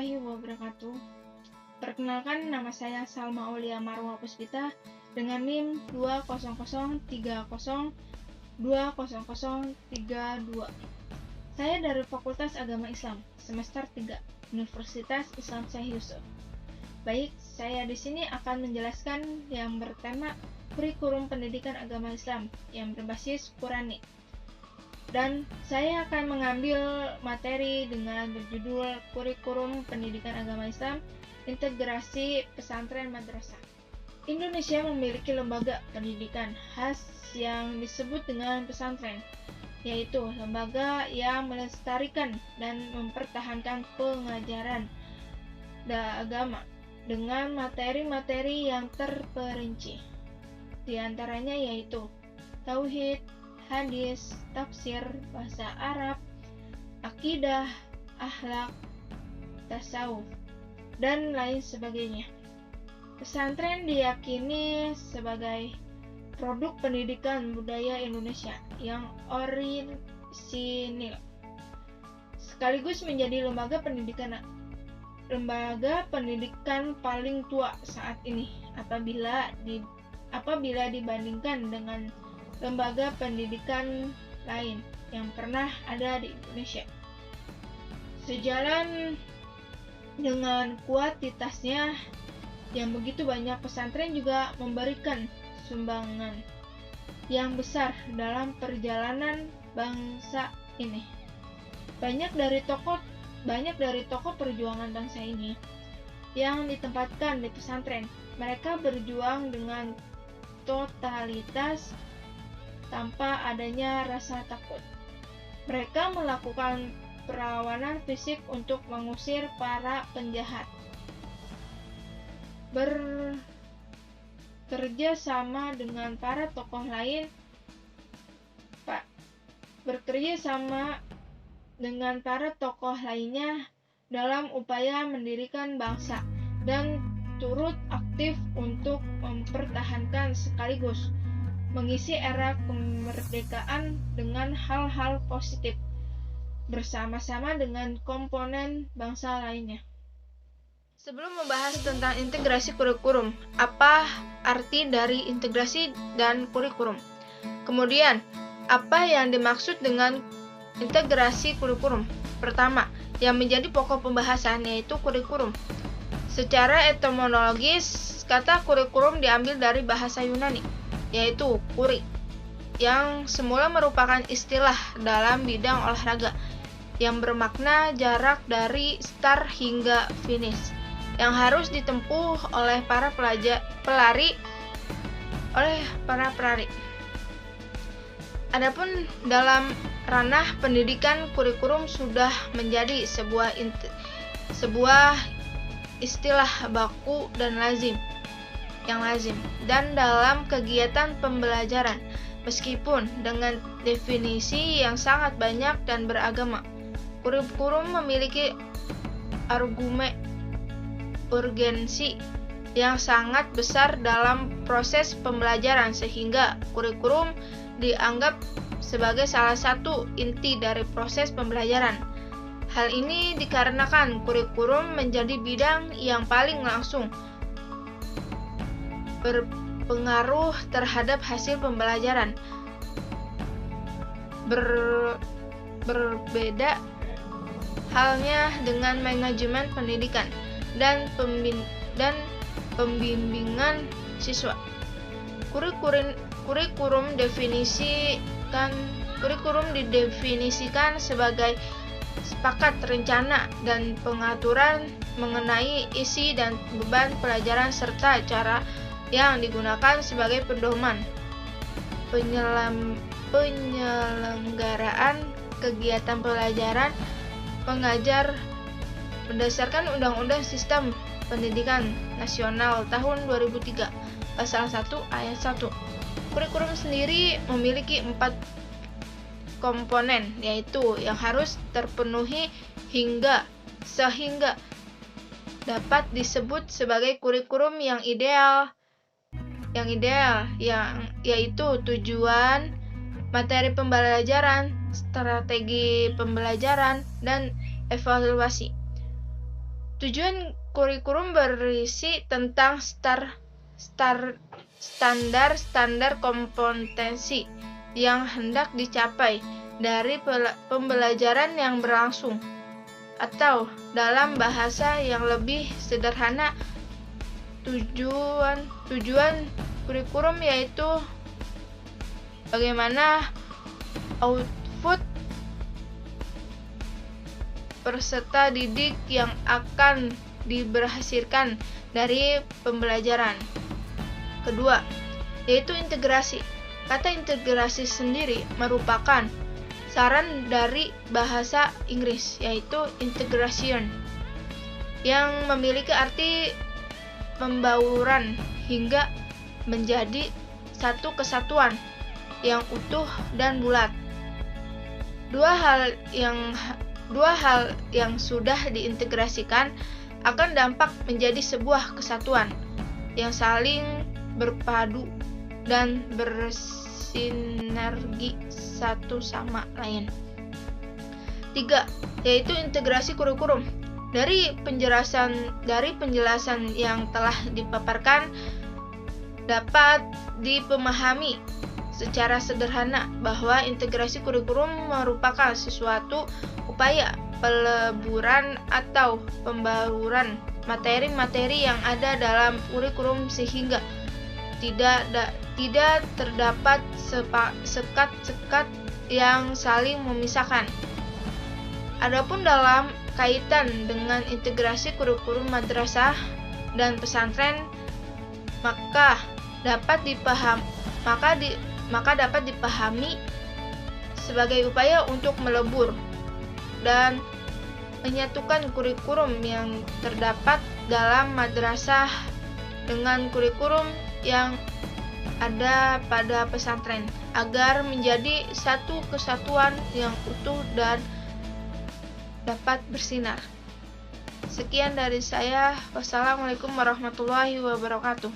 warahmatullahi wabarakatuh. Perkenalkan, nama saya Salma Aulia Marwa Puspita dengan NIM 20030020032. Saya dari Fakultas Agama Islam, semester 3, Universitas Islam Syekh Yusuf. Baik, saya di sini akan menjelaskan yang bertema kurikulum pendidikan agama Islam yang berbasis Qurani. Dan saya akan mengambil materi dengan berjudul Kurikulum Pendidikan Agama Islam Integrasi Pesantren Madrasah. Indonesia memiliki lembaga pendidikan khas yang disebut dengan pesantren, yaitu lembaga yang melestarikan dan mempertahankan pengajaran agama dengan materi-materi yang terperinci. Di antaranya yaitu tauhid, hadis, tafsir, bahasa Arab, akidah, akhlak, tasawuf, dan lain sebagainya. Pesantren diyakini sebagai produk pendidikan budaya Indonesia yang orisinil, sekaligus menjadi lembaga pendidikan paling tua saat ini apabila dibandingkan dengan lembaga pendidikan lain yang pernah ada di Indonesia. Sejalan dengan kuantitasnya yang begitu banyak, pesantren juga memberikan sumbangan yang besar dalam perjalanan bangsa ini. Banyak dari tokoh perjuangan bangsa ini yang ditempatkan di pesantren. Mereka berjuang dengan totalitas tanpa adanya rasa takut. Mereka melakukan perlawanan fisik untuk mengusir para penjahat. Bekerja sama dengan para tokoh lain, lainnya dalam upaya mendirikan bangsa dan turut aktif untuk mempertahankan sekaligus mengisi era kemerdekaan dengan hal-hal positif bersama-sama dengan komponen bangsa lainnya. Sebelum membahas tentang integrasi kurikulum, apa arti dari integrasi dan kurikulum? Kemudian, apa yang dimaksud dengan integrasi kurikulum? Pertama, yang menjadi pokok pembahasan yaitu kurikulum. Secara etimologis, kata kurikulum diambil dari bahasa Yunani, yaitu kuri, yang semula merupakan istilah dalam bidang olahraga yang bermakna jarak dari start hingga finish yang harus ditempuh oleh para pelari. Adapun dalam ranah pendidikan, kurikulum sudah menjadi sebuah istilah baku dan lazim dan dalam kegiatan pembelajaran, meskipun dengan definisi yang sangat banyak dan beragama. Kurikulum memiliki urgensi yang sangat besar dalam proses pembelajaran, sehingga kurikulum dianggap sebagai salah satu inti dari proses pembelajaran. Hal ini dikarenakan kurikulum menjadi bidang yang paling langsung berpengaruh terhadap hasil pembelajaran. Berbeda halnya dengan manajemen pendidikan dan pembimbingan siswa. Kurikulum didefinisikan sebagai sepakat rencana dan pengaturan mengenai isi dan beban pelajaran serta cara yang digunakan sebagai pedoman penyelenggaraan kegiatan pelajaran mengajar berdasarkan Undang-Undang Sistem Pendidikan Nasional tahun 2003, Pasal 1 Ayat 1. Kurikulum sendiri memiliki 4 komponen, yaitu yang harus terpenuhi sehingga dapat disebut sebagai kurikulum yang ideal, yaitu tujuan, materi pembelajaran, strategi pembelajaran, dan evaluasi. Tujuan kurikulum berisi tentang standar-standar kompetensi yang hendak dicapai dari pembelajaran yang berlangsung, atau dalam bahasa yang lebih sederhana, tujuan kurikulum yaitu bagaimana output peserta didik yang akan diberhasilkan dari pembelajaran. Kedua, yaitu integrasi. Kata integrasi sendiri merupakan saran dari bahasa Inggris, yaitu integration, yang memiliki arti pembauran hingga menjadi satu kesatuan yang utuh dan bulat. Dua hal yang sudah diintegrasikan akan dampak menjadi sebuah kesatuan yang saling berpadu dan bersinergi satu sama lain. 3. Yaitu integrasi kurikulum. Dari penjelasan yang telah dipaparkan dapat dipahami secara sederhana bahwa integrasi kurikulum merupakan suatu upaya peleburan atau pembaruan materi-materi yang ada dalam kurikulum sehingga tidak terdapat sekat-sekat yang saling memisahkan. Adapun dalam kaitan dengan integrasi kurikulum madrasah dan pesantren, maka dapat dipahami sebagai upaya untuk melebur dan menyatukan kurikulum yang terdapat dalam madrasah dengan kurikulum yang ada pada pesantren agar menjadi satu kesatuan yang utuh dan dapat bersinar. Sekian dari saya. Wassalamualaikum warahmatullahi wabarakatuh.